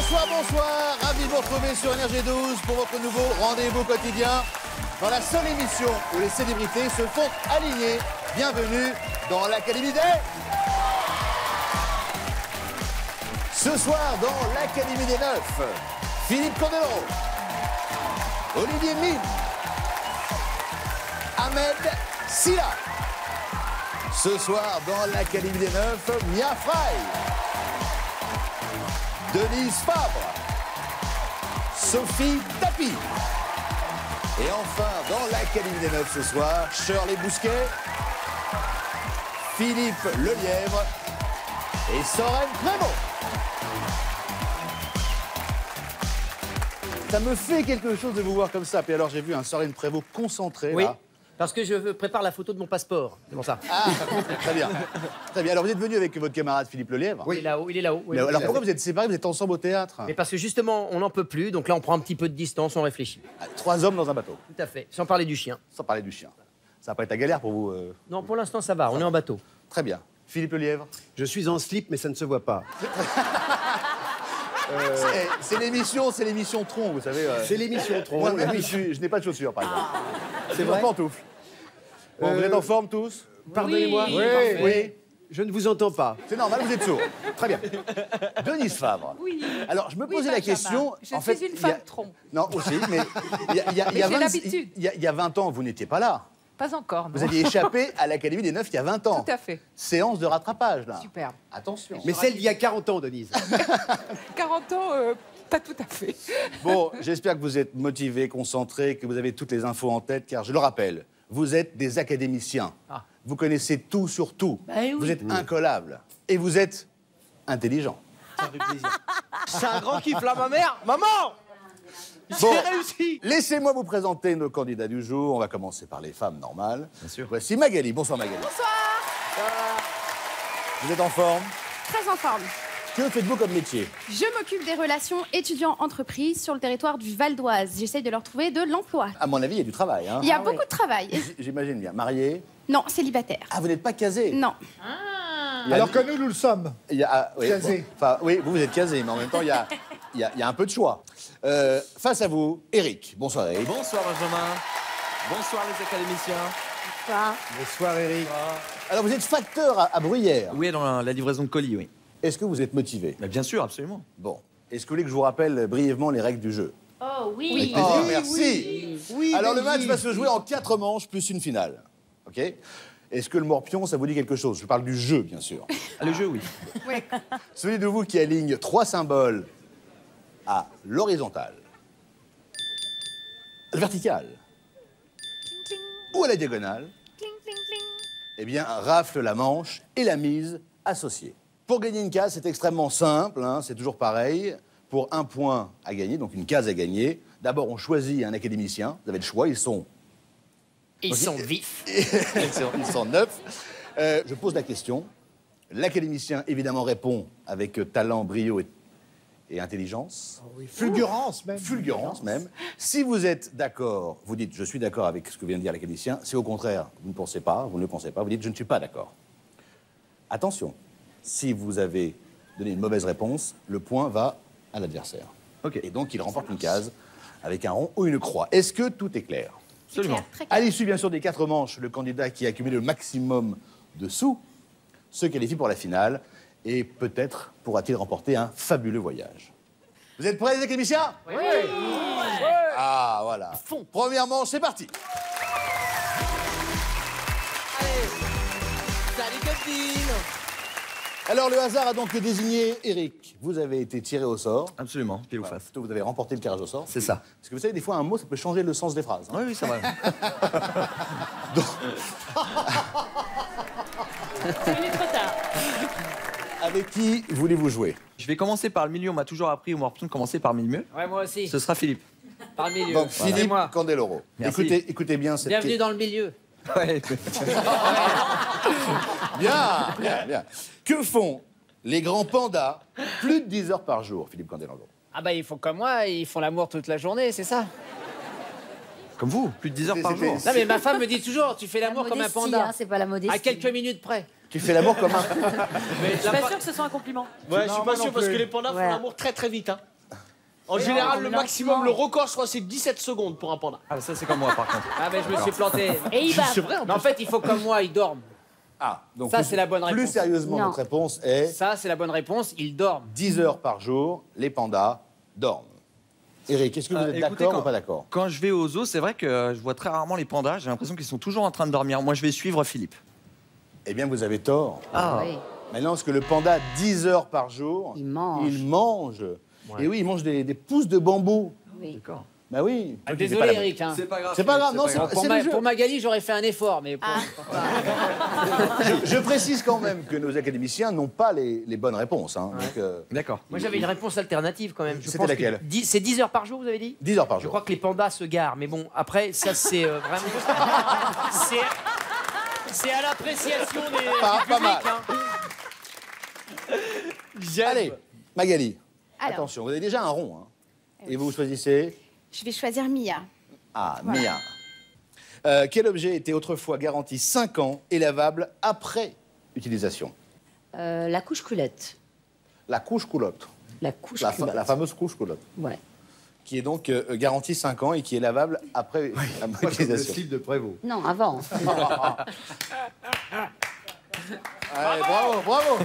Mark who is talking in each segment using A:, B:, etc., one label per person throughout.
A: Bonsoir, bonsoir, ravi de vous retrouver sur NRJ12 pour votre nouveau rendez-vous quotidien dans la seule émission où les célébrités se font aligner. Bienvenue dans l'Académie des... Ce soir, dans l'Académie des Neufs, Philippe Candeloro, Olivier Mine, Ahmed Silla. Ce soir, dans l'Académie des Neufs, Mia Fry, Denise Fabre, Sophie Tapi. Et enfin, dans l'Académie des Neufs ce soir, Shirley Bousquet, Philippe Lelièvre et Soren Prévost. Ça me fait quelque chose de vous voir comme ça. Puis alors, j'ai vu un Soren Prévost concentré,
B: oui.
A: là.
B: Parce que je prépare la photo de mon passeport. C'est pour ça.
A: Ah, très bien. Très bien. Alors, vous êtes venu avec votre camarade Philippe Lelièvre.
B: Oui, il est là-haut. Oui,
A: Alors, pourquoi vous êtes séparés? Vous êtes ensemble au théâtre?
B: Mais parce que justement, on n'en peut plus. Donc là, on prend un petit peu de distance, on réfléchit.
A: 3 hommes dans un bateau.
B: Tout à fait. Sans parler du chien.
A: Sans parler du chien. Ça va pas être la galère pour vous
B: Non, pour l'instant, ça va. On est en bateau.
A: Très bien. Philippe Lelièvre.
C: Je suis en slip, mais ça ne se voit pas.
A: C'est l'émission Tron, vous savez.
C: C'est l'émission Tron.
A: Moi, je n'ai pas de chaussures, par exemple.
C: C'est vrai.
A: Pantoufles. Bon, vous êtes en forme tous?
C: Pardonnez-moi.
A: Oui.
C: Je ne vous entends pas.
A: C'est normal, vous êtes sourd. Très bien. Denise Fabre.
D: Oui.
A: Alors, je me posais la question...
D: Je suis une femme tronc.
A: Non, aussi, mais... Il y a 20 ans, vous n'étiez pas là.
D: Pas encore, non.
A: Vous aviez échappé à l'Académie des Neufs il y a 20 ans.
D: Tout à fait.
A: Séance de rattrapage, là.
D: Superbe.
A: Attention.
C: Mais celle d'il y a 40 ans, Denise.
D: 40 ans, pas tout à fait.
A: Bon, j'espère que vous êtes motivés, concentrés, que vous avez toutes les infos en tête, car je le rappelle, vous êtes des académiciens.
B: Ah.
A: Vous connaissez tout sur tout.
B: Oui.
A: Vous êtes incollables. Et vous êtes intelligents.
C: Ça fait plaisir.
B: C'est un grand kiff là, ma mère. Maman!
A: Bon,
B: J'ai réussi.
A: laissez-moi vous présenter nos candidats du jour. On va commencer par les femmes normales.
C: Bien sûr.
A: Voici Magali. Bonsoir Magali.
E: Bonsoir,
A: Vous êtes en forme?
E: très en forme.
A: Que faites-vous comme métier?
E: Je m'occupe des relations étudiants-entreprises sur le territoire du Val d'Oise. J'essaye de leur trouver de l'emploi.
A: À mon avis, il y a du travail. Hein.
E: Il y a beaucoup de travail.
A: J'imagine bien. Marié?
E: Non, célibataire.
A: Ah, vous n'êtes pas casé?
E: Non.
A: Il y a-
F: Alors que nous le sommes.
A: il y a- ah, oui,
F: Casé.
A: bon, enfin, oui, vous êtes casé, mais en même temps, il y a un peu de choix. Face à vous, Eric. Bonsoir, Eric.
G: Bonsoir Benjamin, bonsoir les académiciens.
C: Bonsoir, Eric.
A: Alors, vous êtes facteur à Bruyères.
G: Oui, dans la livraison de colis, oui.
A: Est-ce que vous êtes motivé?
G: Mais bien sûr, absolument.
A: Bon. Est-ce que vous voulez que je vous rappelle brièvement les règles du jeu?
E: Oh oui.
A: Avec plaisir, merci.
C: Oui,
A: Alors, le match
C: Denise.
A: va se jouer en 4 manches plus une finale. OK? Est-ce que le morpion, ça vous dit quelque chose? Je parle du jeu, bien sûr.
G: Ah, le jeu, oui.
A: Celui de vous qui aligne 3 symboles à l'horizontale, à la verticale ou à la diagonale, eh bien, rafle la manche et la mise associée. Pour gagner une case, c'est extrêmement simple, hein, c'est toujours pareil. Pour un point à gagner, donc une case à gagner, d'abord on choisit un académicien. Vous avez le choix, ils sont
B: vifs.
A: ils sont 9. Je pose la question. L'académicien, évidemment, répond avec talent, brio et intelligence.
F: Fulgurance, même.
A: Fulgurance, même. Si vous êtes d'accord, vous dites « je suis d'accord avec ce que vient de dire l'académicien ». Si au contraire, vous ne pensez pas, vous ne pensez pas, vous dites « je ne suis pas d'accord ». Attention, si vous avez donné une mauvaise réponse, le point va à l'adversaire.
G: Ok.
A: Et donc, il remporte une case avec un rond ou une croix. Est-ce que tout est clair?
G: Absolument.
E: Très clair.
A: À l'issue, bien sûr, des 4 manches, le candidat qui a accumulé le maximum de sous se qualifie pour la finale et peut-être pourra-t-il remporter un fabuleux voyage. Vous êtes prêts, les académiciens? Oui. Ah, voilà. Première manche, c'est parti.
B: Salut copine.
A: Alors, le hasard a donc désigné Eric. Vous avez été tiré au sort.
G: Absolument, pile ou
A: Voilà,
G: face.
A: plutôt, vous avez remporté le tirage au sort.
G: C'est ça.
A: Parce que vous savez, des fois, un mot, ça peut changer le sens des phrases. hein.
G: Oui, c'est vrai.
D: Il est trop tard.
A: Avec qui voulez-vous jouer?
G: Je vais commencer par le milieu. On m'a toujours appris au morpion de commencer par le milieu.
B: Ouais, moi aussi.
G: Ce sera Philippe.
B: Par le milieu.
A: Donc, Philippe
B: moi.
A: Candeloro.
G: Merci.
A: Écoutez bien cette
B: Bienvenue dans le milieu.
G: Ouais.
A: Bien, bien, bien. Que font les grands pandas plus de 10 heures par jour, Philippe Candeloro?
H: Ah bah ils font comme moi, ils font l'amour toute la journée, c'est ça?
G: Comme vous, plus de 10 heures par
A: C'était-
G: jour.
H: Non mais ma femme me dit toujours, tu fais l'amour comme un panda.
E: C'est pas la modestie.
H: À quelques minutes près.
A: Tu fais l'amour comme un...
D: Je suis pas sûre que ce soit un compliment.
B: Ouais, je suis pas sûr parce que les
D: pandas
E: font l'amour
D: très très vite. Hein.
I: En général, le maximum, le record, je crois, c'est 17 secondes pour un panda.
G: Ah, ça, c'est comme moi, par contre.
H: Ah, mais je me suis planté.
D: Et il
I: C'est
D: bave.
I: vrai,
H: Mais en fait, il faut comme moi, il dorme.
A: Ah, donc
H: Ça,
A: plus-
H: c'est la bonne
A: Plus
H: réponse.
A: sérieusement,
E: Non.
A: notre réponse est
H: Ça, c'est la bonne réponse, il dorme.
A: 10 heures par jour, les pandas dorment. Eric, est-ce que vous êtes
G: Écoutez,
A: d'accord
G: quand-
A: ou pas d'accord?
G: Quand je vais au zoo, c'est vrai que je vois très rarement les pandas. J'ai l'impression qu'ils sont toujours en train de dormir. Moi, je vais suivre Philippe.
A: Eh bien, vous avez tort.
G: Ah,
E: Oui.
A: Maintenant, parce que le panda, 10 heures par jour,
E: Il mange.
A: il mange. Et oui, il mange des pousses de bambou.
E: Oui.
G: d'accord.
A: Bah oui.
H: Ah,
A: Toi, tu fais
H: désolé,
A: pas la-
H: Eric. Hein.
G: pas grave.
A: C'est pas grave, non,
H: Bon,
A: c'est le jeu.
H: pour Magali, j'aurais fait un effort, mais pour...
A: Je précise quand même que nos académiciens n'ont pas les bonnes réponses. Hein. Donc,
G: D'accord.
B: Moi, j'avais une réponse alternative quand même. Je
A: C'était
B: pense que
A: laquelle
B: C'est 10 heures par jour, vous avez dit?
A: 10 heures par
B: Je
A: jour.
B: crois que les pandas se garent, mais bon, après, ça, c'est vraiment. C'est à l'appréciation des.
A: Pas
B: du public,
A: mal.
B: hein.
A: Allez, Magali,
E: Alors,
A: attention, vous avez déjà un rond. Hein. Et vous choisissez
E: je vais choisir Mia.
A: Ah,
E: Voilà.
A: Mia. Quel objet était autrefois garanti 5 ans et lavable après utilisation?
J: La couche culotte.
A: La couche culotte.
J: La couche
A: La
J: culotte.
A: fameuse couche culotte.
J: Ouais.
A: Qui est donc garantie 5 ans et qui est lavable après
C: Moi, le
A: utilisation.
C: slip de Prévost.
J: Non, avant.
A: Allez, bravo, bravo.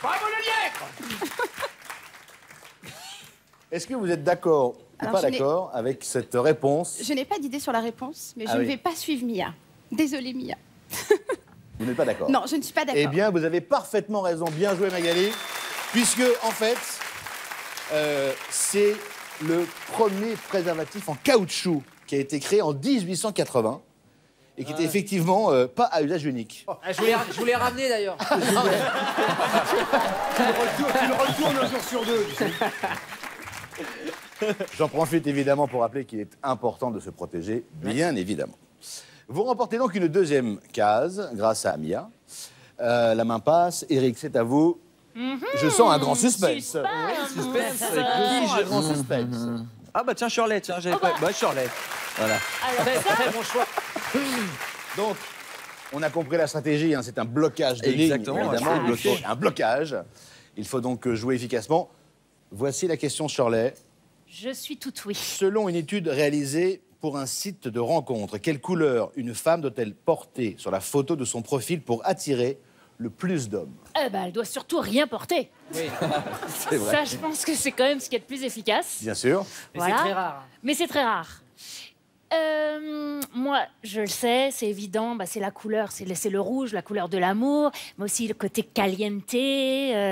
I: Bravo le lièvre!
A: Est-ce que vous êtes d'accord ou
E: Alors,
A: pas
E: je n'ai-
A: d'accord avec cette réponse?
E: Je n'ai pas d'idée sur la réponse, mais
A: Ah
E: je
A: oui.
E: ne vais pas suivre Mia. Désolée, Mia.
A: Vous n'êtes pas d'accord?
E: Non, je ne suis pas d'accord.
A: Eh bien, vous avez parfaitement raison. Bien joué, Magali. Puisque, en fait, c'est le premier préservatif en caoutchouc qui a été créé en 1880 et qui était effectivement pas à usage unique.
H: Ah, je voulais ramener d'ailleurs.
C: Tu le retournes un jour sur deux. tu sais.
A: J'en profite évidemment pour rappeler qu'il est important de se protéger, bien évidemment. Vous remportez donc une deuxième case grâce à Mia. La main passe. Eric, c'est à vous. Je sens un grand suspense.
G: Suspense.
A: Un grand suspense.
G: Ah, bah tiens, Shirley, tiens, j'avais pas. Bah, Shirley. Voilà.
H: Très bon choix.
A: Donc, on a compris la stratégie, hein, c'est un blocage de ligne,
G: Exactement,
A: évidemment,
G: un blocage.
A: un blocage. Il faut donc jouer efficacement. Voici la question, Shirley.
D: Je suis tout oui.
A: Selon une étude réalisée pour un site de rencontre, quelle couleur une femme doit-elle porter sur la photo de son profil pour attirer le plus d'hommes?
D: Elle doit surtout rien porter.
A: C'est vrai.
D: Ça, je pense que c'est quand même ce qui est le plus efficace.
A: Bien sûr.
H: Mais
D: Voilà.
H: c'est très rare.
D: Mais c'est très rare. Moi, je le sais, c'est évident, c'est la couleur, c'est le rouge, la couleur de l'amour, mais aussi le côté caliente,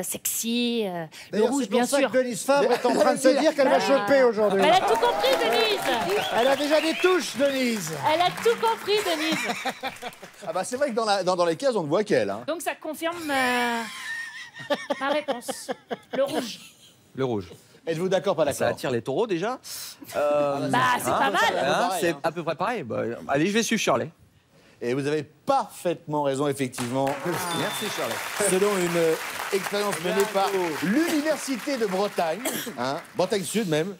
D: sexy, le
F: D'ailleurs,
D: rouge,
F: c'est pour
D: bien
F: ça
D: sûr.
F: que Denise Fabre est en train de se dire qu'elle va choper aujourd'hui.
D: Elle a tout compris, Denise.
F: Elle a déjà des touches, Denise.
D: Elle a tout compris, Denise.
A: Ah bah c'est vrai que dans les cases, on ne voit qu'elle. Hein.
D: Donc ça confirme ma réponse. Le rouge.
G: Le rouge.
A: Êtes-vous d'accord, pas
G: Ça
A: d'accord?
G: attire les taureaux déjà.
D: C'est pas mal.
G: C'est à peu près pareil. Bah, allez, je vais suivre Shirley.
A: Et vous avez parfaitement raison, effectivement.
G: Merci, Shirley.
A: Selon une expérience menée par l'Université de Bretagne, hein, Bretagne Sud même,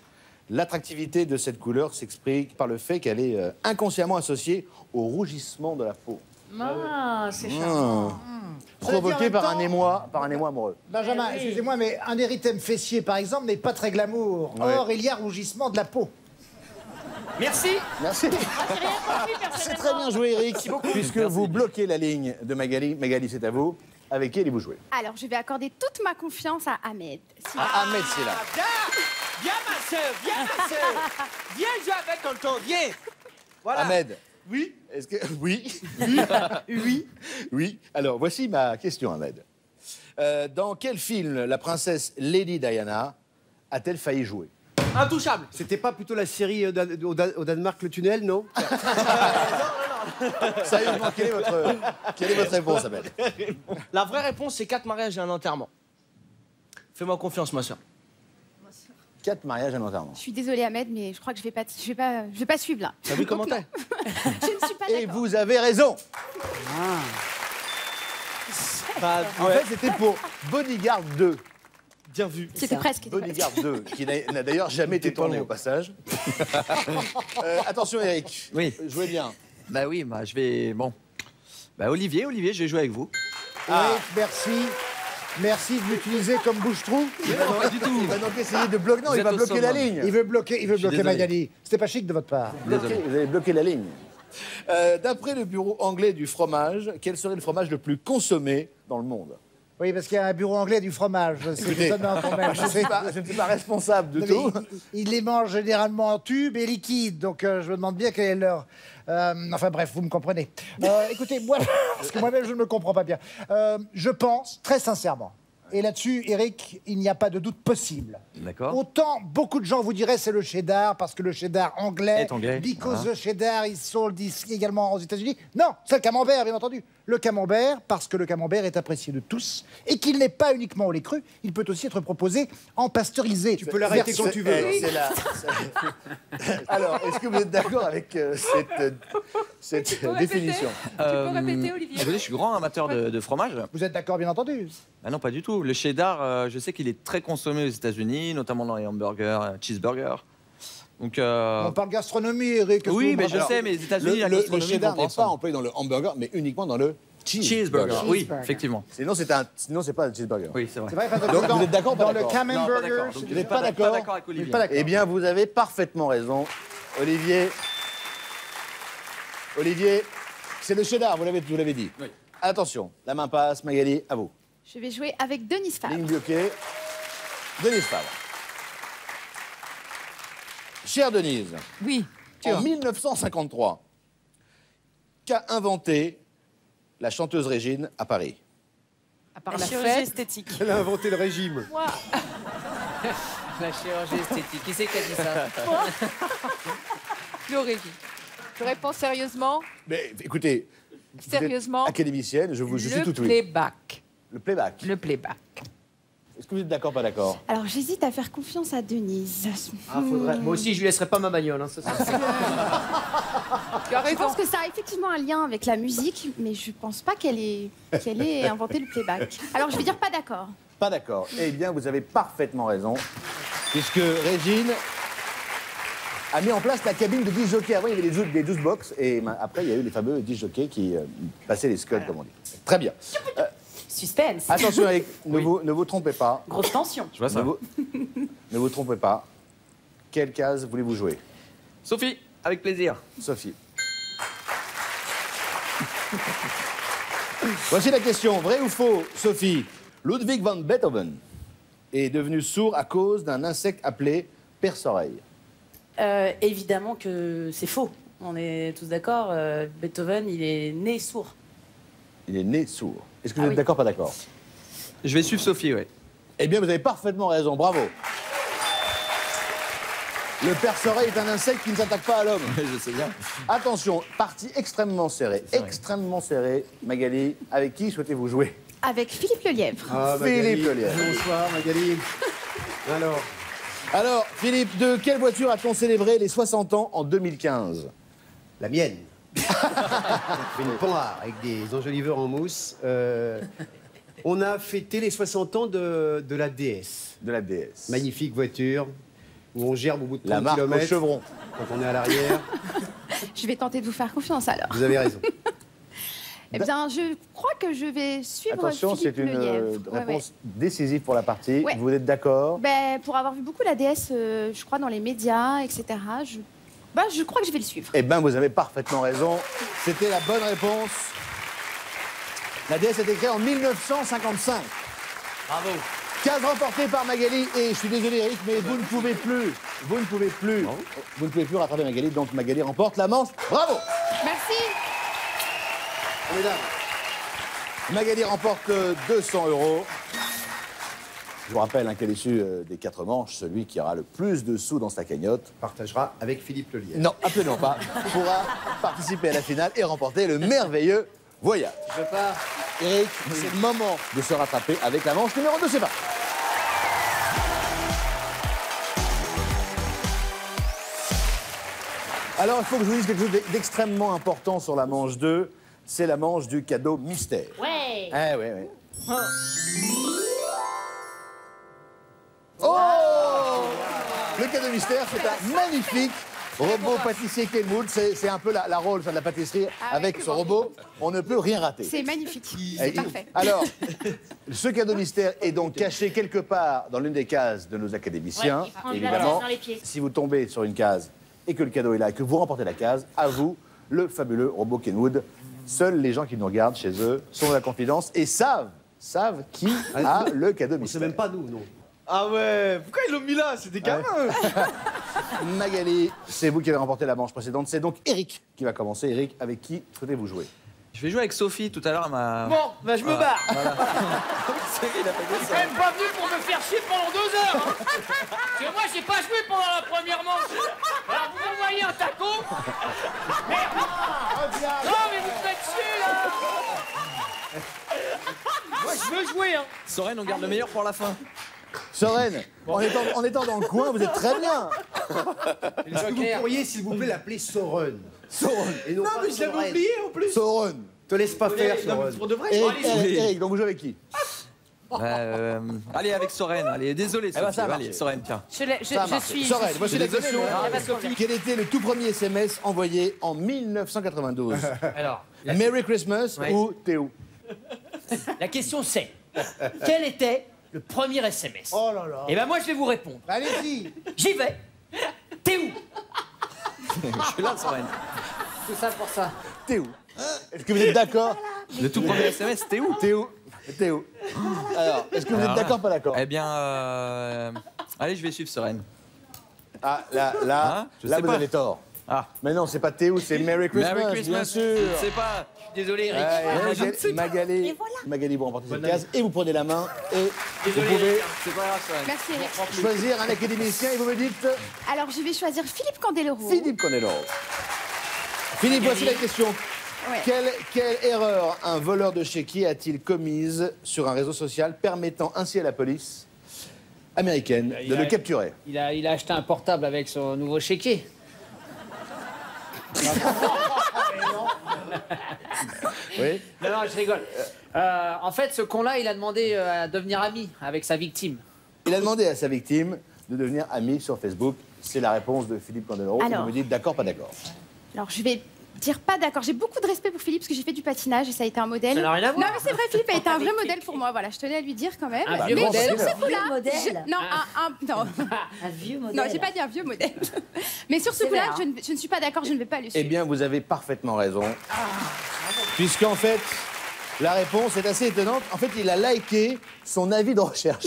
A: l'attractivité de cette couleur s'explique par le fait qu'elle est inconsciemment associée au rougissement de la peau.
D: Ah, c'est charmant.
A: Provoqué
F: dire, en
A: par
F: même
A: un émoi amoureux.
F: Benjamin,
D: oui.
F: excusez-moi, mais un érythème fessier, par exemple, n'est pas très glamour.
A: Ouais.
F: Or, il y a rougissement de la peau.
H: Merci.
A: Merci.
D: J'ai rien compris,
A: C'est
D: personnellement.
A: très bien joué, Eric. Puisque vous bloquez la ligne de Magali. Magali, c'est à vous. Avec qui allez-vous jouer?
E: Alors, je vais accorder toute ma confiance à Ahmed. Si-
A: Ahmed, c'est là.
I: Viens ma sœur, viens ma sœur. Viens jouer avec tonton, viens. Voilà.
A: Ahmed. Oui. Est-ce que oui, oui, oui, oui. Alors voici ma question, Ahmed. Dans quel film la princesse Lady Diana a-t-elle failli jouer?
I: Intouchable.
C: C'était pas plutôt la série au Danemark, le tunnel, non?
A: Sérieusement, quelle est votre réponse, Ahmed?
I: La vraie réponse, c'est 4 mariages et un enterrement. Fais-moi confiance, ma sœur.
A: 4 mariages à l'enterrement.
E: Je suis désolée, Ahmed, mais je crois que je vais pas suivre là.
I: T'as vu comment t'es?
E: Je ne suis pas
A: Et
E: d'accord.
A: vous avez raison. En fait, c'était pour Bodyguard 2.
I: Bien vu.
E: C'était presque.
A: Bodyguard 2, qui n'a d'ailleurs jamais été tourné au passage. Attention, Eric.
G: Oui.
A: Jouez bien.
G: Bah oui, bah je vais. Bon. Bah Olivier, je vais jouer avec vous.
F: Eric, merci. Merci de l'utiliser comme bouche-trou.
A: Non, pas du tout. Il va donc essayer de bloquer. Non,
G: Vous
A: il va
G: êtes au
A: bloquer la
G: summum.
A: ligne.
F: Il veut bloquer
G: désolé.
F: Magali. C'était pas chic de votre part.
A: Vous avez bloqué la ligne. D'après le bureau anglais du fromage, quel serait le fromage le plus consommé dans le monde?
F: Oui, parce qu'il y a un bureau anglais du fromage. C'est
A: Écoutez,
F: étonnant quand même.
A: je ne suis pas responsable de
F: Non,
A: tout.
F: mais ils les mangent généralement en tube et liquide, donc je me demande bien quel est leur... enfin bref, vous me comprenez. Écoutez, moi, parce que moi-même je ne me comprends pas bien. Je pense, très sincèrement, et là-dessus, Eric, il n'y a pas de doute possible.
G: D'accord.
F: Autant beaucoup de gens vous diraient c'est le cheddar, parce que le cheddar anglais,
G: Est anglais,
F: because
G: voilà.
F: the cheddar is sold également aux États-Unis. Non, c'est le camembert, bien entendu. Le camembert, parce que le camembert est apprécié de tous, et qu'il n'est pas uniquement au lait cru, il peut aussi être proposé en pasteurisé.
C: Tu peux l'arrêter quand tu veux.
A: Alors, est-ce que vous êtes d'accord avec cette définition?
E: Tu peux répéter, Olivier?
G: Écoutez, je suis grand amateur de fromage.
F: Vous êtes d'accord, bien entendu?
G: Ah non, pas du tout. Le cheddar, je sais qu'il est très consommé aux États-Unis, notamment dans les hamburgers, cheeseburgers. Donc,
F: On parle gastronomie, Eric.
G: oui, mais je sais, mais les États-Unis, la
A: Le
G: gastronomie,
A: cheddar
G: on
A: n'est
G: pense
A: pas employé dans le hamburger, mais uniquement dans le
G: cheeseburger. Oui,
E: Cheeseburger.
G: effectivement.
A: Sinon, c'est pas un cheeseburger.
G: Oui, c'est vrai.
F: C'est vrai, parce que
A: Donc,
F: dans,
A: vous êtes d'accord ou pas
F: dans le
A: d'accord?
F: camembert,
G: Non, pas d'accord. Donc,
A: Vous
G: je
A: n'êtes
G: suis
A: pas d'accord?
G: Pas d'accord avec Olivier.
F: pas d'accord.
A: Eh bien, vous avez parfaitement raison, Olivier. Olivier, c'est le cheddar, vous l'avez dit.
G: Oui.
A: Attention, la main passe, Magali, à vous.
E: Je vais jouer avec Denise Fabre.
A: Ligne bloquée. Denise Fabre. Chère Denise,
E: Oui.
A: en 1953, qu'a inventé la chanteuse Régine à Paris?
E: À part
I: La
E: la
I: chirurgie
E: fête.
I: esthétique.
C: Elle a inventé le régime.
H: La chirurgie esthétique. Qui c'est qui a dit ça?
I: L'Aurélie. Je réponds sérieusement.
A: Mais écoutez, vous êtes
I: Sérieusement,
A: académicienne, je suis
I: le
A: tout oui.
I: playback.
A: Le playback.
I: Le playback.
A: Est-ce que vous êtes d'accord, pas d'accord?
E: Alors j'hésite à faire confiance à Denise.
B: Ah, faudrait... Moi aussi, je lui laisserai pas ma bagnole. Hein, ça,
I: Tu as
E: Je
I: raison.
E: pense que ça a effectivement un lien avec la musique, mais je pense pas qu'elle ait inventé le playback. Alors je vais dire pas d'accord.
A: Pas d'accord. Eh bien, vous avez parfaitement raison, puisque Régine a mis en place la cabine de 10 jockeys. Avant, il y avait des 12 box, et après, il y a eu les fameux 10 jockeys qui passaient les scuds, comme on dit. Très bien.
J: Suspense.
A: Attention, Eric, ne vous trompez pas.
J: Grosse tension.
G: Je vois ça.
A: Ne vous trompez pas. Quelle case voulez-vous jouer?
G: Sophie, avec plaisir.
A: Sophie. Voici la question. Vrai ou faux, Sophie? Ludwig van Beethoven est devenu sourd à cause d'un insecte appelé perce-oreille.
J: Évidemment que c'est faux. On est tous d'accord. Beethoven, il est né sourd.
A: Il est né sourd. Est-ce que vous
J: Ah
A: êtes
J: oui.
A: d'accord, pas d'accord?
G: Je vais suivre Sophie, oui.
A: Eh bien, vous avez parfaitement raison. Bravo. Le perce-oreille est un insecte qui ne s'attaque pas à l'homme.
G: Je sais bien.
A: Attention, partie extrêmement serrée. Extrêmement serrée. Magali, avec qui souhaitez-vous jouer?
E: Avec Philippe Lelièvre.
C: Ah,
A: Philippe Lelièvre.
C: Bonsoir, Magali.
A: Alors, Philippe, de quelle voiture a-t-on célébré les 60 ans en 2015?
C: La mienne. Une Panhard avec des enjoliveurs en mousse. On a fêté les 60 ans de la DS.
A: De la DS.
C: Magnifique voiture où on gerbe au bout de 30
A: La marque au
C: km
A: chevron.
C: quand on est à l'arrière.
E: Je vais tenter de vous faire confiance alors.
C: Vous avez raison.
E: Eh bien, je crois que je vais suivre
A: Attention, c'est
E: Philippe
A: une
E: Lelièvre. Ouais,
A: réponse décisive pour la partie.
E: Ouais.
A: Vous êtes d'accord?
E: Ben, pour avoir vu beaucoup la DS, je crois, dans les médias, etc., je crois que je vais le suivre.
A: Eh bien, vous avez parfaitement raison. C'était la bonne réponse. La DS a été créée en 1955.
B: Bravo.
A: Case remportée par Magali. Et je suis désolé, Eric, mais vous ne pouvez plus. Vous ne pouvez plus. Vous ne pouvez plus rattraper Magali. Donc, Magali remporte la manche. Bravo!
E: Merci.
A: Magali remporte 200 €. Je vous rappelle qu'à l'issue des 4 manches, celui qui aura le plus de sous dans sa cagnotte
C: Partagera avec Philippe Lelièvre.
A: non, absolument pas, pourra participer à la finale et remporter le merveilleux voyage.
C: Je pars.
A: Eric, c'est le moment de se rattraper avec la manche numéro 2, c'est parti. Alors, il faut que je vous dise quelque chose d'extrêmement important sur la manche 2. C'est la manche du cadeau mystère.
J: Ouais.
A: Eh oui, oui. Oh! Le cadeau mystère, c'est un magnifique Robot pâtissier Kenwood, c'est un peu la rôle de la pâtisserie.
E: Ah
A: Avec
E: ouais,
A: ce robot, on ne peut rien rater.
E: C'est magnifique.
A: Et-
E: C'est parfait.
A: Alors, ce cadeau mystère est donc caché quelque part dans l'une des cases de nos académiciens.
D: Ouais, il prend de la
A: évidemment,
D: place dans les pieds.
A: si vous tombez sur une case et que le cadeau est là et que vous remportez la case, à vous, le fabuleux robot Kenwood. Seuls les gens qui nous regardent chez eux sont dans la confidence et savent qui a le cadeau
C: On sait
A: mystère.
C: même pas nous, non.
G: Ah ouais, pourquoi ils l'ont mis là? C'est des gamins.
A: Magali, c'est vous qui avez remporté la manche précédente. C'est donc Eric qui va commencer. Eric, avec qui souhaitez-vous jouer?
G: Je vais jouer avec Sophie tout à l'heure.
H: Bon, bah je me barre.
G: C'est vrai, il a fait
H: Je suis même pas venu pour me faire chier pendant 2 heures. Hein. Parce que moi, j'ai pas joué pendant la première manche. Alors, vous m'envoyez un taco. Merde. Non, mais vous me faites chier, là. Moi, je veux jouer, hein.
G: Soren, on garde le meilleur pour la fin.
A: Soren, en étant dans le coin, vous êtes très bien.
C: Est-ce que vous pourriez, s'il vous plaît, l'appeler Soren?
A: Soren.
C: Et non, mais je l'avais oublié en plus.
A: Soren.
C: Te laisse pas faire, Soren.
H: Pour de vrai,
A: Eric, donc vous jouez avec qui?
G: Allez, avec Soren. Allez, désolé, Sophie.
A: ben, ça va.
G: Allez, Soren, tiens.
A: Ça a marché. Soren, voici la question. Quel était le tout premier SMS envoyé en 1992?
H: Alors,
A: Merry Christmas
H: Ouais.
A: ou Théo?
H: la question c'est quel était le premier SMS?
F: Oh là là.
H: Et ben moi, je vais vous répondre.
F: Allez-y.
H: J'y vais. T'es où?
G: Je suis là, Soren.
H: Tout ça pour ça.
A: Théo. Est-ce que vous êtes d'accord?
G: Le tout premier SMS, c'était où?
A: Théo. Théo. Alors, est-ce que vous êtes d'accord, pas d'accord?
G: Eh bien, allez, je vais suivre Soren.
A: Ah, là,
G: Hein? Je
A: là
G: sais
A: vous
G: pas.
A: avez tort.
G: Ah.
A: Mais non, c'est pas Théo, c'est Merry Christmas,
G: Merry Christmas.
A: bien sûr.
G: Je sais pas.
H: Désolé, Eric.
A: Magali, vous remportez cette case et vous prenez la main et
H: Désolé,
A: vous pouvez
G: C'est pas grave, Soren.
E: Merci Eric.
A: choisir un académicien et vous me dites
E: Alors je vais choisir Philippe Candeloro.
A: Philippe Candeloro. Philippe, voici la question.
E: Ouais.
A: Quelle erreur un voleur de chéquier a-t-il commise sur un réseau social permettant ainsi à la police américaine
H: Il
A: de
H: a-
A: le capturer?
H: Il a acheté un portable avec son nouveau chéquier.
A: Oui.
H: Non, non, je rigole. En fait, ce con-là, il a demandé à devenir ami avec sa victime.
A: Il a demandé à sa victime de devenir ami sur Facebook. C'est la réponse de Philippe Candeloro.
E: Alors.
A: Vous me dites d'accord, pas d'accord?
E: Alors je vais dire pas d'accord. J'ai beaucoup de respect pour Philippe parce que j'ai fait du patinage et ça a été un modèle.
H: Ça n'a rien à voir.
E: Non mais c'est vrai, Philippe a été un vrai modèle pour moi. Voilà, je tenais à lui dire quand même.
H: Un vieux
E: mais
H: modèle.
E: sur ce coup-là,
K: Un vieux modèle.
E: non, non.
K: Un vieux modèle.
E: Non, j'ai pas dit un vieux modèle. Mais sur ce
K: C'est
E: coup-là,
K: vrai,
E: je ne suis pas d'accord, je ne vais pas le
A: Eh
E: suivre.
A: bien, vous avez parfaitement raison. Puisqu'en fait, la réponse est assez étonnante. En fait, il a liké son avis de recherche.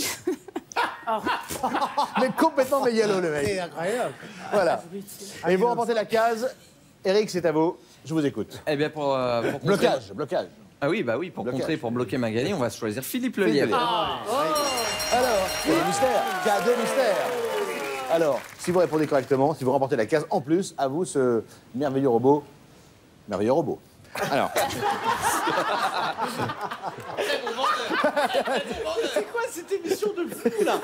A: Mais complètement mégalo, le mec.
F: C'est incroyable.
A: Voilà. Et vous remportez la case. Eric, c'est à vous. Je vous écoute.
G: Eh bien, pour contrer-
A: Blocage, blocage.
G: Ah oui, bah oui, pour
A: Blocage.
G: contrer, pour bloquer Magali, on va choisir Philippe Lelièvre.
A: Alors, cadeau mystère, cadeau mystère. Alors, si vous répondez correctement, si vous remportez la case, en plus, à vous ce merveilleux robot. Merveilleux robot. Alors.
I: C'est quoi cette émission de fou, là?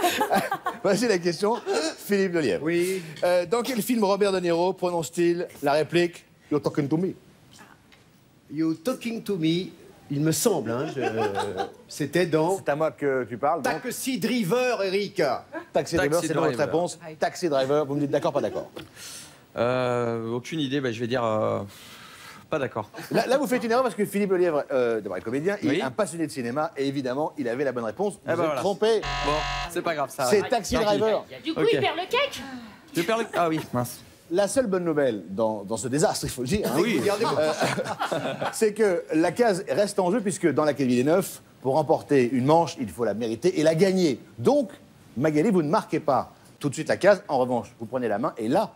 A: Voici la question. Philippe Lelièvre.
C: Oui.
A: Dans quel film Robert De Niro prononce-t-il la réplique You're talking to me?
C: You talking to me, il me semble, hein, c'était dans
A: C'est à moi que tu parles. donc.
C: Taxi Driver, Eric.
A: Taxi Driver,
G: Taxi
A: c'est votre
G: Driver.
A: réponse. Taxi Driver, vous me dites d'accord, pas d'accord?
G: Aucune idée, bah, je vais dire pas d'accord.
A: Là, vous faites une erreur parce que Philippe Lelièvre, d'abord, est comédien, il
G: Oui.
A: est un passionné de cinéma et évidemment, il avait la bonne réponse. Vous
G: Ah bah
A: êtes
G: voilà.
A: trompé.
G: Bon, c'est pas grave, ça
A: C'est
G: arrive.
A: Taxi
G: Tant pis.
A: Driver.
D: Du coup,
G: Ok.
D: il perd le cake.
G: Je perds le... Ah oui, mince.
A: La seule bonne nouvelle dans ce désastre, il faut le dire, hein,
G: Oui.
A: c'est que la case reste en jeu puisque dans l'Académie des Neufs, pour remporter une manche, il faut la mériter et la gagner. Donc, Magali, vous ne marquez pas tout de suite la case. En revanche, vous prenez la main et là,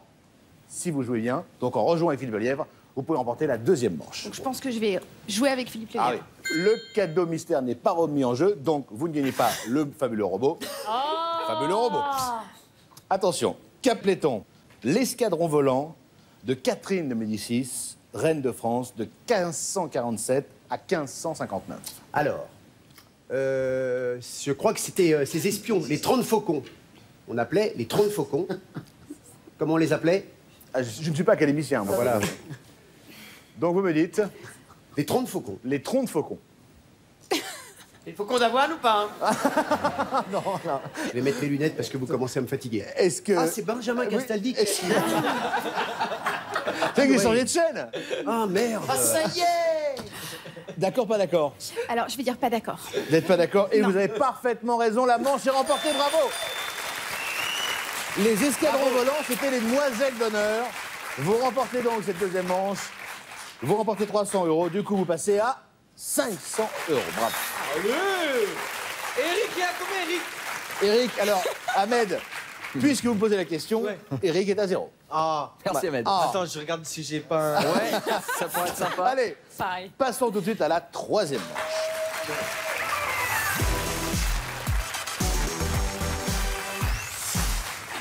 A: si vous jouez bien, donc en rejoignant avec Philippe Lelièvre, vous pouvez remporter la deuxième manche.
E: Donc je pense que je vais jouer avec Philippe
A: Ah
E: Lelièvre.
A: oui. Le cadeau mystère n'est pas remis en jeu, donc vous ne gagnez pas le fabuleux robot. Fabuleux robot. Attention, qu'appelait-on l'escadron volant de Catherine de Médicis, reine de France, de 1547 à 1559?
C: Alors, je crois que c'était ces espions, les 30 faucons. On appelait les 30 faucons. Comment on les appelait?
A: Ah, je ne suis pas académicien, moi.
C: Voilà.
A: Donc vous me dites
C: Les 30 faucons.
A: les troncs de faucon.
I: Il faut qu'on avoine ou pas hein?
C: Non, non. Je vais mettre mes lunettes parce que vous commencez à me fatiguer.
A: Est-ce que...
C: Ah, c'est Benjamin Castaldi.
A: C'est qu'il changé de chaîne.
C: Ah, merde.
F: Ah, ça y est.
A: D'accord, pas d'accord?
E: Alors, je vais dire pas d'accord.
A: Vous n'êtes pas d'accord? Et vous avez parfaitement raison, la manche est remportée, bravo! Les escadrons volants, c'était les demoiselles d'honneur. Vous remportez donc cette deuxième manche. Vous remportez 300 €. Du coup, vous passez à 500 €. Bravo.
I: Allez. Eric, il a combien, Eric?
A: Eric, alors, Ahmed, puisque vous me posez la question, Eric est à 0.
C: Ah.
G: Merci, Ahmed.
A: Ah.
I: Attends, je regarde si j'ai pas un...
G: Ouais, ça pourrait être sympa.
A: Allez,
J: Pareil.
A: passons tout de suite à la troisième manche.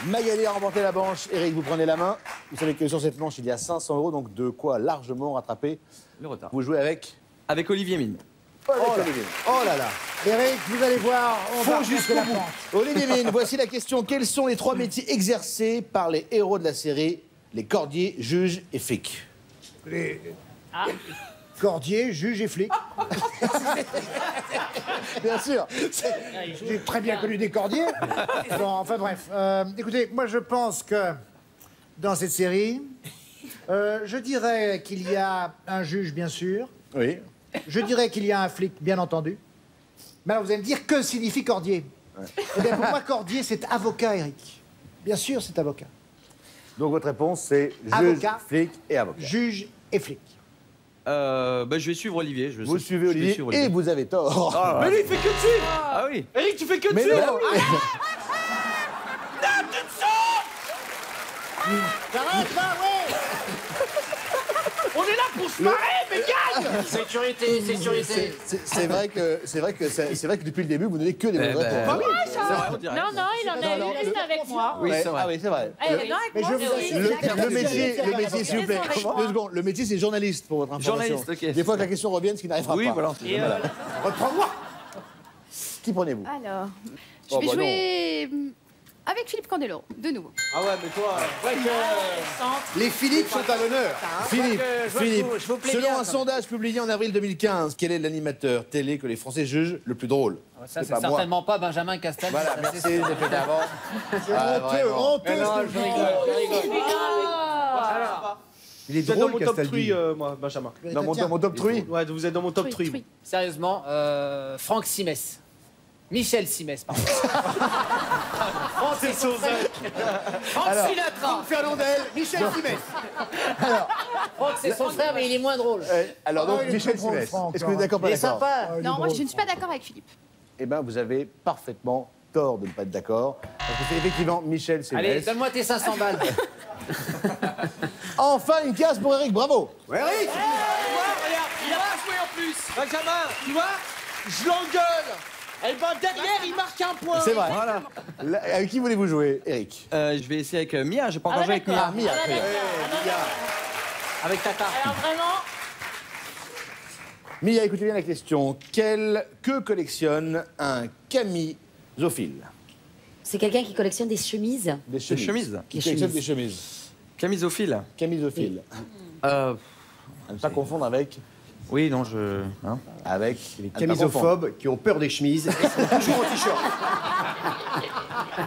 A: Magali a remporté la manche. Eric, vous prenez la main. Vous savez que sur cette manche, il y a 500 €, donc de quoi largement rattraper.
G: Le retard.
A: Vous jouez avec...
G: Avec Olivier Mine.
A: Olivier.
C: Oh là là.
F: Eric, vous allez voir, on va
A: jusqu'au
F: la
A: bout.
F: pente.
A: Olivier Mine, voici la question. Quels sont les 3 métiers exercés par les héros de la série, les cordiers, juges et flics?
F: Les cordiers, juges et flics.
A: Bien sûr.
F: J'ai très bien connu des cordiers. Bon, enfin bref. Écoutez, moi je pense que dans cette série, je dirais qu'il y a un juge, bien sûr.
A: Oui.
F: Je dirais qu'il y a un flic, bien entendu. Mais alors vous allez me dire, que signifie cordier? Eh bien, pour moi, cordier, c'est avocat, Eric. Bien sûr, c'est avocat.
A: Donc votre réponse, c'est juge,
F: Avocat.
A: flic et avocat.
F: Juge et flic.
G: Bah, je vais suivre Olivier.
A: Vous suivez Olivier et vous avez tort.
G: Ah,
I: Mais lui, il fait que de suivre.
G: Ah oui.
I: Eric, tu fais que de
A: Mais
I: suivre.
A: non.
F: T'arrêtes là, ouais.
I: On est là pour se marrer, mais gagne.
B: Sécurité, sécurité.
A: C'est vrai que depuis le début, vous n'avez que des bonnes réponses.
G: C'est vrai, on dirait.
D: Non, non, il en a eu, reste avec moi.
G: Oui,
A: Ouais,
G: c'est vrai.
A: Ah oui, c'est vrai.
D: Eh, non, avec
F: Mais
D: moi,
F: je vous
D: oui.
F: assure,
A: Le métier, s'il vous plaît.
D: Avec moi.
A: 2 secondes. Le métier, c'est journaliste, pour votre information.
G: Journaliste, ok.
A: Des fois que la question revienne, ce qui n'arrivera
G: Oui,
A: pas.
G: voilà.
F: Reprends-moi.
A: Qui prenez-vous?
E: Alors, je
A: Oh,
E: vais
A: bah
E: jouer avec Philippe Candeloro, de nouveau.
I: Ah ouais, mais toi...
C: Les Philippe sont à l'honneur.
A: Philippe,
B: je vous plais
A: selon
B: bien,
A: un
B: quand
A: sondage publié en avril 2015, quel est l'animateur télé que les Français jugent le plus drôle?
B: Ça, c'est
A: pas moi.
B: certainement pas Benjamin Castaldi.
A: Voilà,
B: ça,
A: merci,
B: c'est sûr.
A: j'ai fait d'avant.
F: Honteux, honteux.
B: Non,
F: ce que
B: je
F: vous
B: rigole,
F: dites.
B: je rigole.
C: Il est
I: Vous êtes dans
C: drôle,
I: mon top 3,
C: Castaldi.
I: moi, Benjamin.
A: Dans mon top 3.
I: Ouais, vous êtes dans mon top 3.
E: Truc.
B: Sérieusement, Franck Simès. Michel Simès, pardon.
I: C'est Sauzet.
B: Franck Sinatra.
C: Fernandel, Michel Simès.
B: Franck, c'est son frère, mais il est moins drôle.
A: Alors donc,
F: il est
A: Michel
F: très drôle,
A: Simès.
F: Franck,
A: Est-ce que vous êtes d'accord, pas
B: Il est
A: d'accord?
B: sympa.
F: il est
E: Non, moi,
F: drôle.
E: je ne suis pas d'accord avec Philippe.
A: Eh bien, vous avez parfaitement tort de ne pas être d'accord. Parce que c'est effectivement Michel
B: Allez,
A: Simès.
B: donne-moi tes 500 balles.
A: Enfin, une case pour Eric, bravo.
C: Ouais, Eric.
I: Regarde, il a pas joué en plus. Benjamin, tu vois, je l'engueule. Et ben derrière, il marque un point.
A: C'est vrai. Là, avec qui voulez-vous jouer, Eric?
G: Je vais essayer avec Mia. J'ai pas encore
D: Ah,
G: joué avec
D: d'accord.
G: Mia.
A: Mia,
D: Ah,
A: après.
D: d'accord.
B: Avec Tata.
D: Alors vraiment,
A: Mia, écoutez bien la question. Que collectionne un camisophile?
K: C'est quelqu'un qui collectionne des chemises.
A: Des
G: chemises.
A: Qui
K: Des
A: collectionne
K: chemises.
A: des chemises.
G: Camisophile.
A: Camisophile. À ne pas confondre avec...
G: Oui, non, je. Hein
A: Avec...
C: Les camisophobes qui ont peur des chemises, ils sont toujours en t-shirt.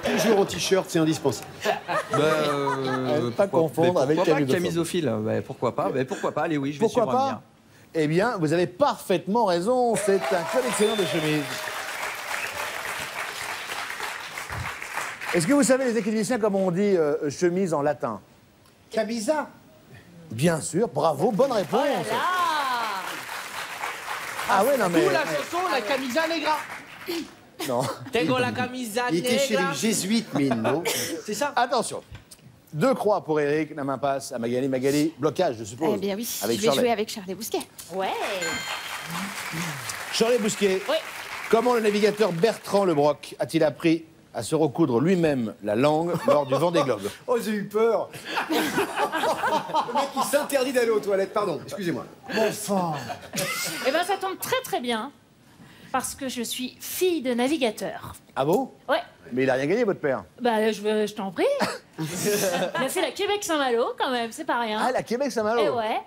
C: Toujours en t-shirt, c'est indispensable.
A: Pas confondre avec
G: pourquoi pas
A: camisophile.
G: camisophile. Pourquoi pas pourquoi pas. Allez, oui, je vais
A: Pourquoi
G: suivre
A: pas?
G: Mia.
A: Eh bien, vous avez parfaitement raison. C'est un collectionneur de chemises. Est-ce que vous savez, les académiciens, comment on dit chemise en latin?
F: Camisa.
A: Bien sûr, bravo, bonne réponse. Ah ouais, non mais...
I: Ou la chanson, la camisa negra.
A: Non.
I: Tengo la camisa
C: Il était chez
I: negra.
C: les jésuites, mine, non?
I: C'est ça.
A: Attention. 2 croix pour Eric, la main passe à Magali. Magali, blocage, je suppose.
E: Eh bien oui,
A: Avec
E: je vais
A: Charlet.
E: jouer avec Charles Bousquet.
D: ouais.
A: Charlet Bousquet.
D: Oui.
A: Comment le navigateur Bertrand Le Broc a-t-il appris à se recoudre lui-même la langue lors du Vendée Globe?
C: Oh, j'ai eu peur. Le mec, il s'interdit d'aller aux toilettes, pardon, excusez-moi.
F: Mon enfant.
D: Eh bien, ça tombe très très bien. Parce que je suis fille de navigateur.
A: Ah bon?
D: Ouais.
A: Mais il a rien gagné, votre père.
D: Bah, je t'en prie. Il a fait la Québec-Saint-Malo, quand même, c'est pas rien.
A: Ah, la Québec-Saint-Malo.
D: Et ouais.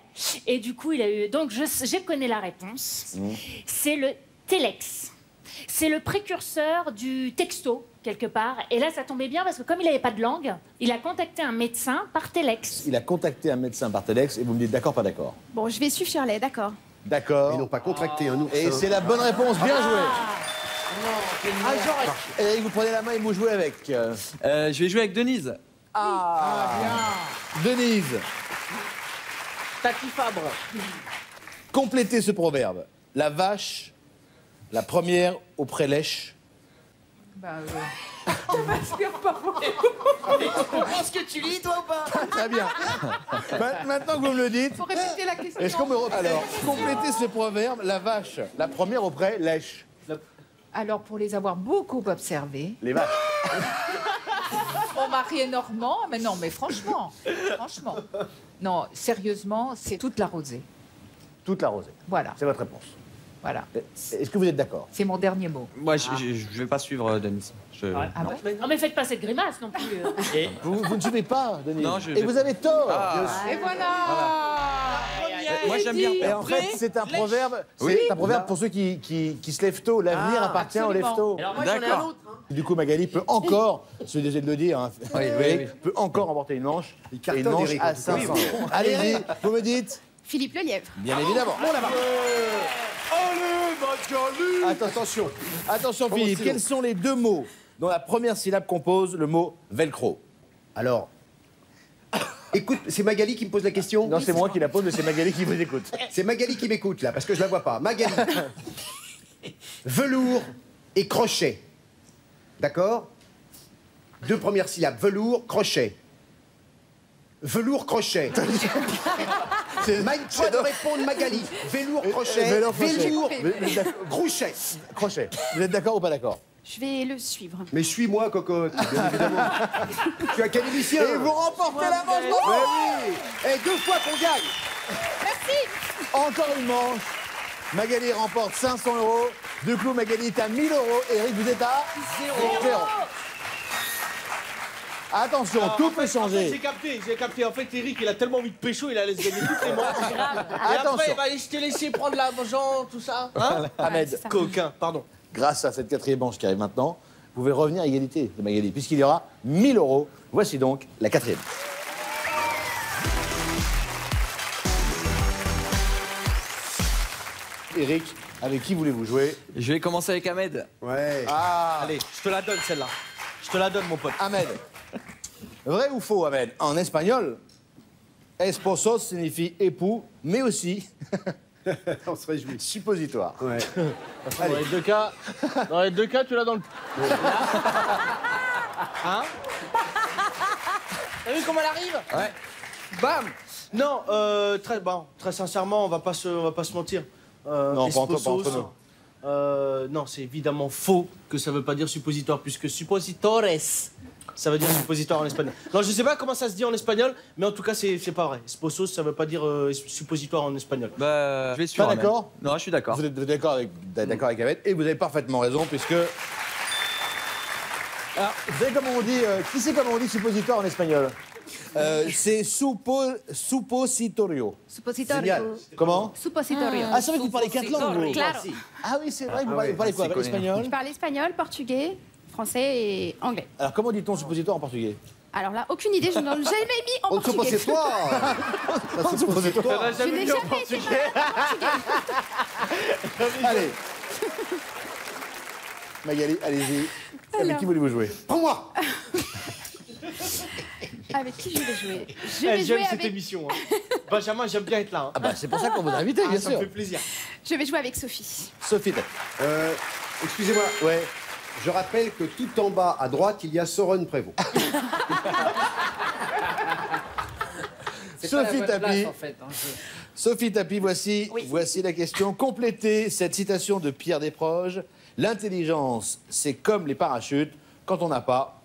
D: Et du coup, il a eu. Donc, je connais la réponse. C'est le Telex. C'est le précurseur du texto, quelque part. Et là, ça tombait bien parce que comme il n'avait pas de langue, il a contacté un médecin par téléx.
A: Il a contacté un médecin par téléx et vous me dites d'accord, pas d'accord?
E: Bon, je vais suivre Shirley, d'accord.
A: D'accord.
C: Ils n'ont pas contracté un ours.
A: Et c'est la bonne réponse, bien joué.
B: j'aurais...
A: Eric, vous prenez la main et vous jouez avec.
G: Je vais jouer avec Denise.
A: Denise,
B: Tati Fabre.
A: complétez ce proverbe. La vache, la première au prélèche.
B: Tu comprends ce que tu lis, toi, ou pas?
A: Très bien. Maintenant que vous me le dites,
E: Faut répéter la question.
A: est-ce qu'on me... Alors, complétez ce proverbe. La vache, la première au prélèche.
L: Alors, pour les avoir beaucoup observés,
A: Les vaches.
L: mon mari est normand, mais non, mais franchement, non, sérieusement, c'est toute la rosée.
A: Toute la rosée.
L: Voilà,
A: C'est votre réponse.
L: voilà.
A: Est-ce que vous êtes d'accord?
L: C'est mon dernier mot.
G: Moi, je vais pas suivre Denise.
L: Ah ouais.
D: Non, mais faites pas cette grimace non plus.
A: Vous ne suivez pas, Denise.
G: Non, je
A: Et
G: vais-
A: vous avez tort.
L: Et voilà.
G: Moi, j'aime bien.
A: Et en fait, c'est un proverbe.
G: Oui.
A: C'est un proverbe pour ceux qui se lèvent tôt. L'avenir appartient aux
L: absolument.
A: lève-tôt.
B: Alors moi, j'en ai un autre. Hein.
A: Du coup, Magali peut encore, je suis désolé de le dire, hein, Eric peut encore remporter une manche. Et une
C: cartonne,
A: manche
C: Eric,
A: à
C: en tout cas.
A: 500 €. Allez-y, vous me dites,
E: Philippe Lelièvre.
A: bien évidemment. Attention, attention Philippe,
C: stylo.
A: quels sont les deux mots dont la première syllabe compose le mot velcro?
C: Alors, écoute, c'est Magali qui me pose la question.
A: Non, c'est moi qui la pose, mais c'est Magali qui vous écoute.
C: C'est Magali qui m'écoute là, parce que je la vois pas. Magali. Velours et crochet. D'accord? Deux premières syllabes. Velours, crochet. Velours, crochet. Pas de répondre Magali. Velours, crochet.
A: Velours, crochet.
C: Velours,
A: Vous êtes
C: crochet.
A: Crochet. Vous êtes d'accord ou pas d'accord?
E: Je vais le suivre.
C: Mais suis-moi, cocotte, bien évidemment. Je suis académicien.
A: Et vous remportez la manche.
C: Ouais, oui. Et 2 fois qu'on gagne.
A: Encore une manche. Magali remporte 500 €. Du coup, Magali est à 1000 €. Eric, vous êtes à 0. Attention, tout peut changer.
I: J'ai capté. En fait, Eric, il a tellement envie de pécho, il a laissé gagner toutes les manches. Et après,
A: Attention.
I: il va aller te laisser prendre l'argent, tout ça. Hein
A: Ahmed,
I: Coquin, pardon.
A: grâce à cette quatrième manche qui arrive maintenant, vous pouvez revenir à égalité de Magali, puisqu'il y aura 1000 €. Voici donc la quatrième. Eric, avec qui voulez-vous jouer?
G: Je vais commencer avec Ahmed.
C: Ouais.
A: Ah,
I: Allez, je te la donne celle-là. Je te la donne, mon pote.
A: Ahmed. Vrai ou faux, Ahmed? En espagnol, esposos signifie époux, mais aussi
C: On se réjouit.
A: suppositoire.
C: Ouais.
I: Dans les deux cas, tu l'as dans le... Hein? T'as vu comment elle arrive?
A: Ouais.
I: Bam! Non, très sincèrement, on va pas se mentir.
A: Non, pas entre
I: esposos,
A: nous.
I: non, c'est évidemment faux que ça veut pas dire suppositoire, puisque suppositores, ça veut dire suppositoire en espagnol. Non, je sais pas comment ça se dit en espagnol, mais en tout cas, c'est pas vrai. Esposos, ça veut pas dire suppositoire en espagnol.
G: Bah, je vais suivre.
A: Pas
G: Ahmed.
A: d'accord?
G: Non, je suis d'accord.
A: Vous êtes d'accord avec Ahmed, et vous avez parfaitement raison, puisque... Alors, vous savez comment on dit... qui sait comment on dit suppositoire en espagnol? C'est suppositorio. Génial. Comment?
E: Suppositorio.
A: Ah, c'est vrai que vous parlez 4 langues, vous.
E: Claro.
A: Ah oui, c'est vrai, vous parlez quoi?
G: c'est connu.
A: Espagnol?
E: Je parle espagnol, portugais, français et anglais.
A: Alors, comment dit-on suppositoire en portugais?
E: Alors là, aucune idée, je n'en ai jamais mis en
C: On ne se
E: portugais.
C: pensait toi. Ça se pensait toi.
E: Je n'ai jamais été
A: Allez. Magali, allez-y. Avec
E: Alors.
A: qui voulez-vous jouer?
C: Prends-moi.
E: Avec qui je vais jouer? Je
I: Elle
E: vais
I: j'aime
E: jouer
I: cette
E: avec...
I: émission. Hein. Benjamin, j'aime bien être là. Hein.
A: Ah bah, c'est pour ça qu'on vous a invité, bien
I: Ça me
A: sûr.
I: fait plaisir.
E: Je vais jouer avec Sophie.
A: Sophie,
C: Excusez-moi.
A: ouais.
C: Je rappelle que tout en bas à droite, il y a Soren Prévost.
A: Sophie Tapi.
B: En fait, hein,
A: Sophie Tapi, voici la question. Complétez cette citation de Pierre Desproges. L'intelligence, c'est comme les parachutes. Quand on n'a pas,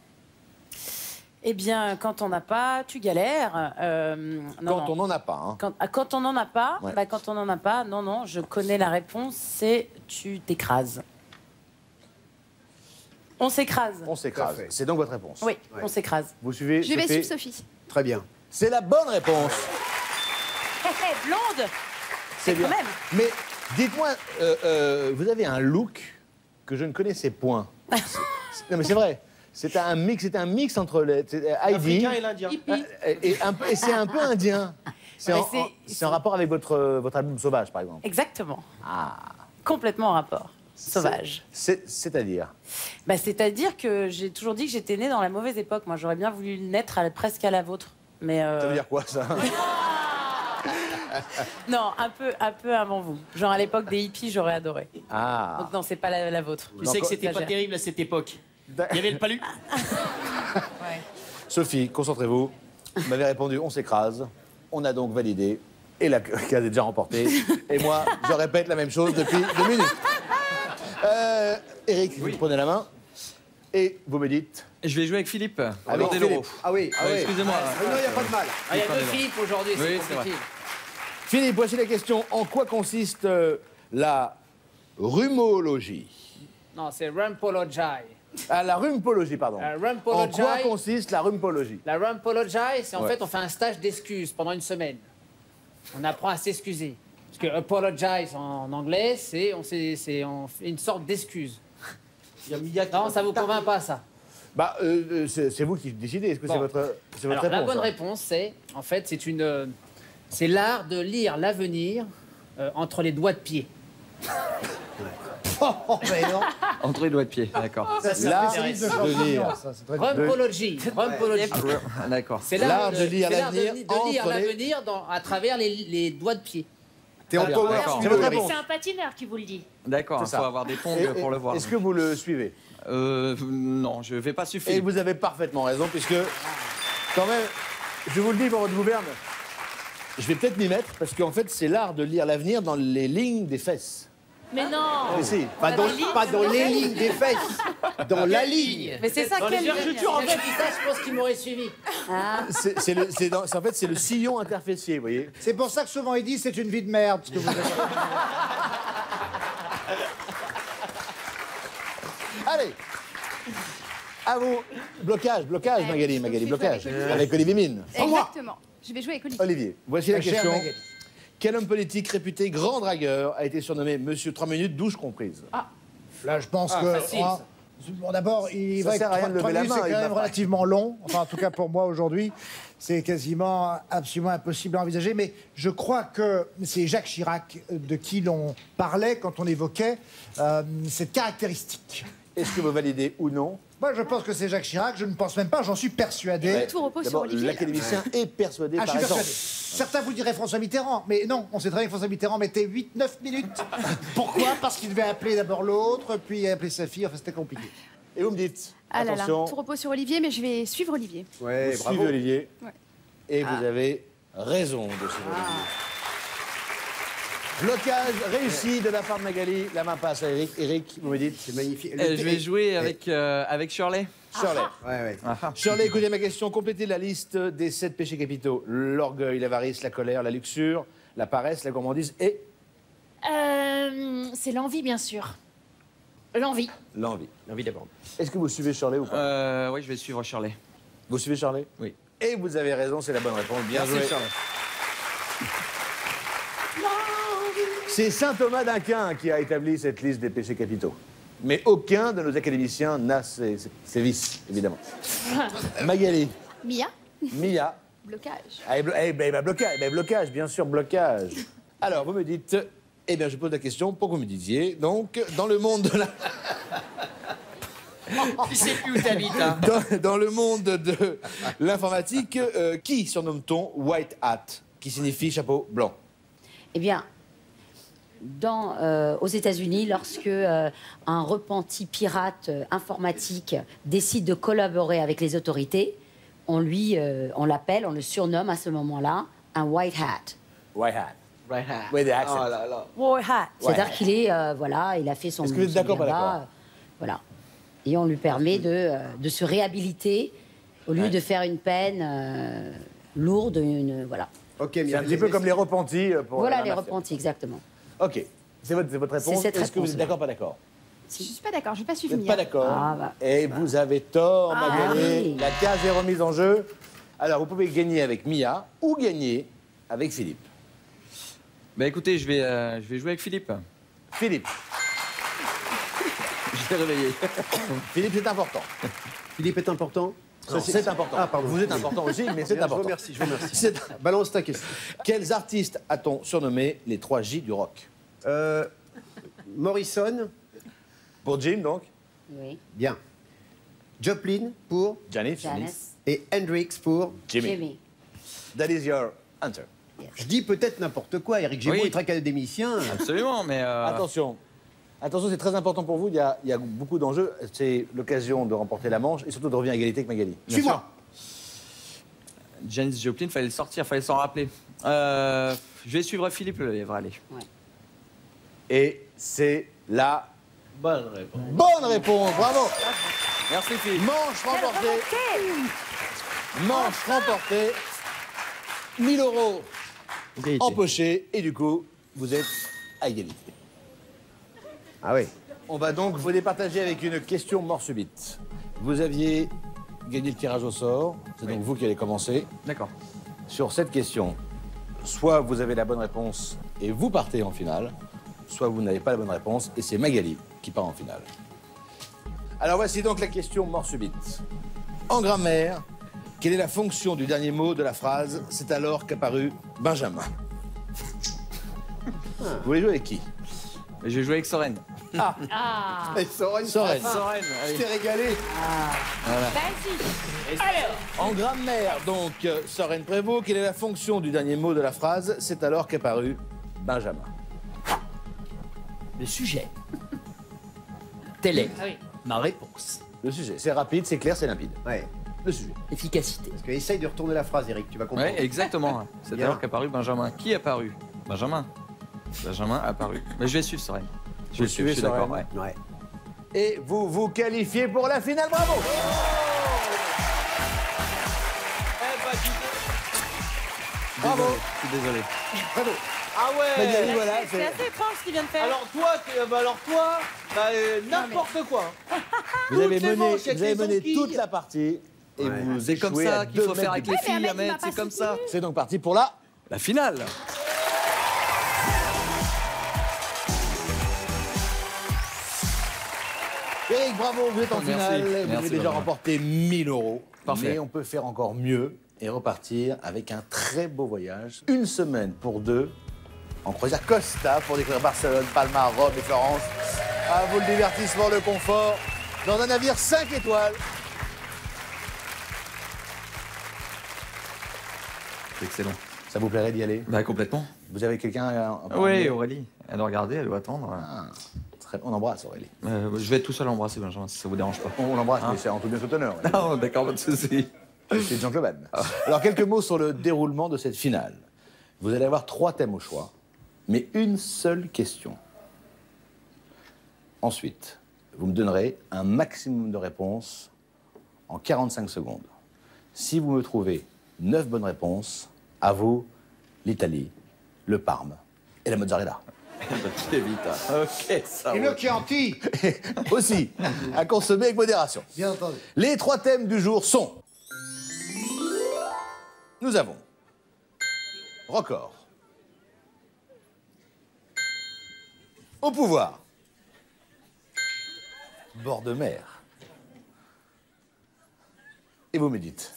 J: Eh bien, quand on n'a pas, tu galères.
A: on n'en a pas. Hein.
J: Quand on n'en a pas,
A: Ouais.
J: quand on n'en a pas, non, je connais la réponse, c'est tu t'écrases. On s'écrase.
A: On s'écrase.
C: Tout à fait.
A: C'est donc votre réponse.
J: Oui, on s'écrase.
A: Vous suivez
E: Je vais
A: Sophie?
E: suivre Sophie.
C: Très bien.
A: C'est la bonne réponse.
J: Blonde.
A: C'est
J: quand
A: bien.
J: même.
A: Mais dites-moi, vous avez un look que je ne connaissais point. Non, mais c'est vrai. C'était un mix entre Heidi
I: L'Africain et l'Indien.
A: et c'est un peu indien. C'est
J: Mais
A: en rapport avec votre album Sauvage, par exemple.
J: Exactement. Complètement en rapport. Sauvage.
A: C'est-à-dire
J: Bah, c'est-à-dire que j'ai toujours dit que j'étais née dans la mauvaise époque. Moi, j'aurais bien voulu naître presque à la vôtre. Mais
A: Ça veut dire quoi, ça?
J: non, un peu avant vous. Genre à l'époque des hippies, j'aurais adoré.
A: Ah.
J: Donc non, c'est pas la vôtre.
I: Tu sais que c'était pas terrible à cette époque. Il y avait le palu.
A: Sophie, concentrez-vous. Vous m'avez répondu, on s'écrase. On a donc validé. Et la case est déjà remportée. Et moi, je répète la même chose depuis 2 minutes. Eric, vous prenez la main. Et vous me dites...
G: Je vais jouer avec Philippe.
A: Avec Philippe.
C: Ah oui,
G: Excusez-moi.
C: Non, il n'y a pas de mal.
B: Ah, il y a 2 Philippe aujourd'hui,
G: Oui,
B: c'est
G: c'est
B: compliqué.
A: Philippe, voici la question. En quoi consiste la rumologie?
B: Non, c'est rumpology.
A: Ah, la rumpologie, pardon.
B: La
A: En
B: rumpology.
A: quoi consiste la rumpologie?
B: La rumpology, c'est en
A: Ouais.
B: fait, on fait un stage d'excuses pendant 1 semaine. On apprend à s'excuser. Parce que apologize en anglais, c'est une sorte d'excuse. Non, ça vous convainc pas, ça?
A: Bah, c'est vous qui décidez. Est-ce que
B: Bon.
A: c'est votre
B: Alors,
A: réponse?
B: la bonne
A: hein
B: réponse, c'est, en fait, c'est l'art de lire l'avenir entre les doigts de pied.
F: Mais non.
G: Entre les doigts de pied, d'accord.
F: Ça, c'est un
A: L'art
F: spécialiste de
A: de
F: champignon,
A: lire.
F: ça, c'est très
B: Rumpology. Rumpology.
G: D'accord.
B: C'est
A: L'art de lire
B: c'est
A: l'avenir
B: de lire
A: entre les-
B: l'avenir à travers les doigts de pied.
C: T'es en power.
G: D'accord.
A: C'est votre
D: Mais
A: réponse.
D: c'est un patineur qui vous le dit.
G: D'accord, il
A: C'est
G: faut
A: ça.
G: avoir des tongs
A: Et-
G: pour le voir.
A: Est-ce que vous le suivez?
G: Non, je vais pas
A: Et
G: suffire.
A: vous avez parfaitement raison, puisque, quand même, je vous le dis pour votre gouverne, je vais peut-être m'y mettre, parce qu'en fait, c'est l'art de lire l'avenir dans les lignes des fesses.
D: Mais non.
A: Mais si.
C: Pas dans les lignes des fesses, dans la ligne.
J: Mais c'est ça
B: Dans
J: quelle
B: les
J: ligne
B: vergetures, en fait, ça, je pense qu'il m'aurait suivi.
A: En fait, c'est le sillon interfessier, vous voyez.
F: C'est pour ça que souvent il dit c'est une vie de merde. Ce que vous avez.
A: Allez, à vous. Blocage, Magali, blocage. Avec Olivier Mine.
E: Exactement. Je vais jouer avec Olivier.
A: Olivier, voici la
F: Cher
A: question.
F: Magali.
A: Quel homme politique réputé grand dragueur a été surnommé Monsieur 3 minutes, douche comprise?
F: Là, je pense que.
B: facile, ça.
F: Bon, d'abord, il est
A: Ça
F: vrai que
A: sert à rien de
F: 3
A: lever la
F: minutes,
A: main,
F: c'est
A: il
F: quand
A: va
F: même
A: pas.
F: relativement long. Enfin, en tout cas, pour moi, aujourd'hui, c'est quasiment absolument impossible à envisager. Mais je crois que c'est Jacques Chirac de qui l'on parlait quand on évoquait cette caractéristique.
A: Est-ce que vous validez ou non?
F: Moi, je pense que c'est Jacques Chirac. Je ne pense même pas, j'en suis persuadé.
A: Ouais.
E: Tout repose sur
A: D'abord,
E: Olivier.
A: l'académicien est persuadé
F: Ah, je
A: par
F: suis
A: exemple.
F: persuadé. Certains vous diraient François Mitterrand, mais non, on sait très bien que François Mitterrand mettait 8-9 minutes. Pourquoi? Parce qu'il devait appeler d'abord l'autre, puis appeler sa fille, enfin c'était compliqué.
A: Et vous me dites,
E: Ah là là,
A: attention,
E: tout repose sur Olivier, mais je vais suivre Olivier.
C: Ouais,
A: vous
C: bravo.
A: suivez Olivier,
E: Ouais.
A: et vous avez raison de suivre Olivier. Blocage réussi de la part de Magali, la main passe à Eric. Eric, vous me dites,
C: C'est magnifique.
G: Je vais jouer avec Shirley.
A: Shirley.
C: Ouais, ouais.
A: Shirley, écoutez ma question. Complétez la liste des 7 péchés capitaux. L'orgueil, l'avarice, la colère, la luxure, la paresse, la gourmandise et
D: C'est l'envie, bien sûr. L'envie.
A: l'envie.
C: L'envie d'abord.
A: Est-ce que vous suivez Shirley ou pas
G: Oui, je vais suivre Shirley.
A: Vous suivez Shirley?
G: Oui.
A: Et vous avez raison, c'est la bonne réponse. Bien
G: Merci
A: joué.
G: Shirley.
A: C'est saint Thomas d'Aquin qui a établi cette liste des péchés capitaux. Mais aucun de nos académiciens n'a ces vices, évidemment. Magali,
E: Mia,
A: Mia,
E: blocage.
A: blocage, bien sûr, blocage. Alors, vous me dites, eh bien, je pose la question pour que vous me disiez, donc, dans le monde de la...
B: Je sais plus où t'habites, hein.
A: dans le monde de l'informatique, qui surnomme-t-on White Hat, qui signifie chapeau blanc?
K: Eh bien, aux États-Unis, lorsque un repenti pirate informatique décide de collaborer avec les autorités, on l'appelle, on le surnomme à ce moment-là un white hat.
A: White Hat.
G: Right hand.
A: With the accent.
G: Oh là là.
J: White hat.
K: C'est-à-dire qu'il est, voilà, il a fait son.
A: Est-ce que vous êtes
K: son
A: d'accord, pas
K: blabla,
A: d'accord
K: voilà. Et on lui permet de se réhabiliter au lieu de faire une peine lourde, voilà.
C: Ok,
A: C'est
C: Mia.
A: un petit peu comme les repentis pour
K: Voilà
A: la
K: les
A: mafia.
K: repentis, exactement.
A: Ok. C'est votre réponse.
K: C'est cette
A: Est-ce que vous êtes
K: réponse-là.
A: d'accord, pas d'accord?
E: Je suis pas d'accord, je vais pas
A: Vous
E: suivre
A: n'êtes
E: Mia.
A: pas d'accord.
K: Ah, bah.
A: Et vous avez tort, Magali.
K: oui.
A: La case est remise en jeu. Alors, vous pouvez gagner avec Mia ou gagner avec Philippe.
G: Bah écoutez, je vais jouer avec Philippe.
A: Philippe.
G: Je l'ai réveillé.
A: Philippe, c'est important.
C: Philippe est important.
A: Non, c'est important.
C: Ah, pardon.
A: Vous êtes important aussi, mais c'est important.
C: Je vous remercie, je vous remercie.
A: C'est-
C: Balance ta question.
A: Quels artistes a-t-on surnommé les 3 J du rock?
C: Morrison.
A: Pour Jim, donc?
K: Oui.
C: Bien. Joplin pour
A: Janis.
C: et Hendrix pour
A: Jimmy. That is your answer.
C: Je dis peut-être n'importe quoi. Eric Gémeaux
G: Oui.
C: est très académicien.
G: Absolument, mais...
A: Attention. Attention, c'est très important pour vous. Il y a beaucoup d'enjeux. C'est l'occasion de remporter la manche et surtout de revenir à égalité avec Magali.
C: Suis-moi.
G: Janis Joplin, fallait le sortir, fallait s'en rappeler. Je vais suivre Philippe Lelièvre, allez.
A: Et c'est la
I: Bonne réponse.
A: bonne réponse. Bravo.
G: Merci Philippe.
A: Manche remportée. Manche remportée. 1000 € empochés. Et du coup, vous êtes à égalité.
C: Ah oui.
A: On va donc vous départager avec une question mort subite. Vous aviez gagné le tirage au sort. C'est donc vous qui allez commencer.
G: D'accord.
A: Sur cette question, soit vous avez la bonne réponse et vous partez en finale, soit vous n'avez pas la bonne réponse et c'est Magali qui part en finale. Alors voici donc la question mort subite. En grammaire, quelle est la fonction du dernier mot de la phrase « C'est alors qu'apparut Benjamin » Vous voulez jouer avec qui?
G: Je vais jouer avec Soren.
A: Ah.
C: Et Soren.
A: Soren.
G: Soren,
C: Je
G: allez.
C: t'ai régalé.
A: Voilà.
L: Vas-y. Alors,
A: En grammaire, donc, Soren Prévost, quelle est la fonction du dernier mot de la phrase « C'est alors qu'apparut Benjamin »
H: Le sujet. Telle est
L: ah oui.
H: ma réponse.
A: Le sujet, c'est rapide, c'est clair, c'est limpide.
C: Ouais.
A: Le sujet.
H: Efficacité.
C: Parce que essaye de retourner la phrase, Eric. Tu vas comprendre.
G: Ouais, exactement. C'est
C: Bien.
G: alors qu'apparu Benjamin. Qui est apparu? Benjamin. Benjamin apparu. Mais je vais suivre Soren. Je vais suivre, je suis
A: Soren.
G: d'accord, ouais.
C: Ouais.
A: Et vous vous qualifiez pour la finale, bravo! Bravo!
G: Je suis désolé.
A: Bravo!
I: Ah ouais.
A: Magali, voilà,
J: C'est assez étrange ce qu'il vient de faire.
I: Alors toi, n'importe quoi.
A: Vous avez
I: toutes les
A: mené,
I: manches avec
A: vous avez
I: les
A: mené
I: anquilles.
A: toute la partie et vous
G: C'est comme
A: échouez à
G: ça qu'il
A: 2
G: faut faire
A: mètres
G: avec
A: du
G: les
A: but.
G: filles,
E: mais un mec, il
G: Ahmed.
E: m'a pas
G: C'est comme ça.
A: C'est donc parti pour la...
G: La finale.
A: Eric, bravo, vous êtes en
G: Merci.
A: finale. Vous
G: Merci,
A: avez déjà
G: Benjamin.
A: remporté 1000 €.
G: Parfait.
A: Mais on peut faire encore mieux et repartir avec un très beau voyage. Une semaine pour 2 en croisière Costa pour découvrir Barcelone, Palma, Rome et Florence. À vous le divertissement, le confort, dans un navire 5 étoiles.
G: C'est excellent.
A: Ça vous plairait d'y aller?
G: Bah complètement.
A: Vous avez quelqu'un
G: Oui, Aurélie. Elle doit regarder, elle doit attendre.
A: On embrasse Aurélie.
G: Je vais être tout seul à embrasser Benjamin, si ça vous dérange pas.
A: On l'embrasse, mais c'est en tout bien tout honneur.
G: Non, d'accord, pas de souci.
A: C'est gentleman. Alors, quelques mots sur le déroulement de cette finale. Vous allez avoir 3 thèmes au choix, mais une seule question. Ensuite, vous me donnerez un maximum de réponses en 45 secondes. Si vous me trouvez 9 bonnes réponses, à vous l'Italie, le Parme et la mozzarella.
G: Très vite. Ok, ça
F: Et
G: va.
F: le Chianti.
A: Aussi, à consommer avec modération.
F: Bien entendu.
A: Les 3 thèmes du jour sont... Nous avons record, au pouvoir, bord de mer. Et vous me dites?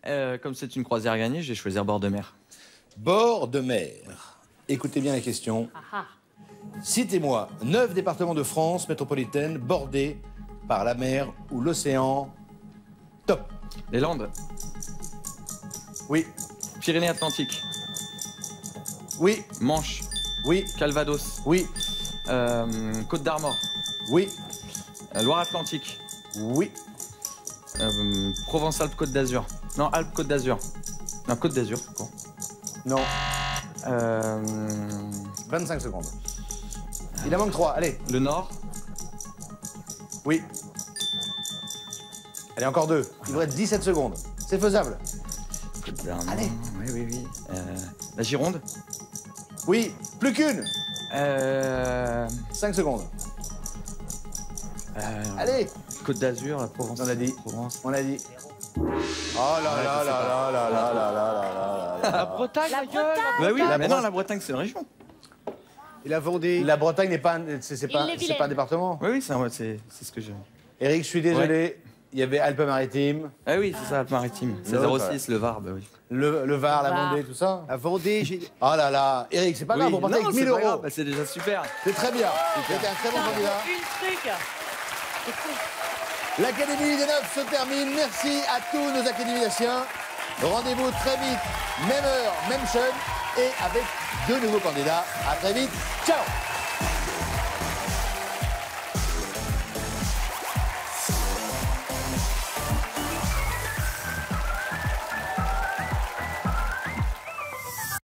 G: Comme c'est une croisière gagnée, j'ai choisi bord de mer.
A: Bord de mer. Écoutez bien la question. Citez-moi 9 départements de France métropolitaine bordés par la mer ou l'océan. Top.
G: Les Landes.
A: Oui.
G: Pyrénées-Atlantiques.
A: Oui.
G: Manche.
A: Oui.
G: Calvados.
A: Oui.
G: Côte d'Armor.
A: Oui.
G: Loire-Atlantique.
A: Oui.
G: Provence-Alpes-Côte d'Azur. Non, Alpes-Côte d'Azur. Non, Côte d'Azur. Bon.
A: Non. 25 secondes. Il en manque 3, allez.
G: Le Nord.
A: Oui. Allez, encore 2. Il vous reste 17 secondes. C'est faisable.
G: Côte d'Armor.
A: Allez.
G: Oui, oui, oui. La Gironde.
A: Oui. Plus qu'une. 5 secondes. Allez.
G: Côte d'Azur, la Provence.
A: On a dit.
G: Provence.
A: On a dit. Oh là là là là là là là là là là là.
G: La Bretagne,
J: La Bretagne.
G: Bah oui,
A: La
G: mais non,
A: Bretagne.
G: la Bretagne, c'est une région.
C: Et la Vendée.
A: La Bretagne n'est pas, c'est pas
D: Ille-et-Vilaine.
A: un département.
G: Oui, c'est ce que j'ai.
A: Eric, je suis désolé. Il y avait Alpes-Maritimes.
G: Ah oui, c'est ça, Alpes-Maritimes. C'est
A: L'autre,
G: 06, le Var, bah oui.
A: Le Var, la
K: Var.
A: Vendée, tout ça.
C: La Vendée, j'ai.
A: Oh là là, Eric, c'est pas grave,
G: Oui,
A: on partait
G: non,
A: avec
G: c'est
A: 1000
G: pas grave,
A: euros.
G: bah, c'est déjà super.
A: C'est très bien. C'était un très bon candidat.
J: Une truc.
A: L'Académie des 9 se termine. Merci à tous nos académiciens. Rendez-vous très vite, même heure, même chaîne, et avec 2 nouveaux candidats. À très vite. Ciao.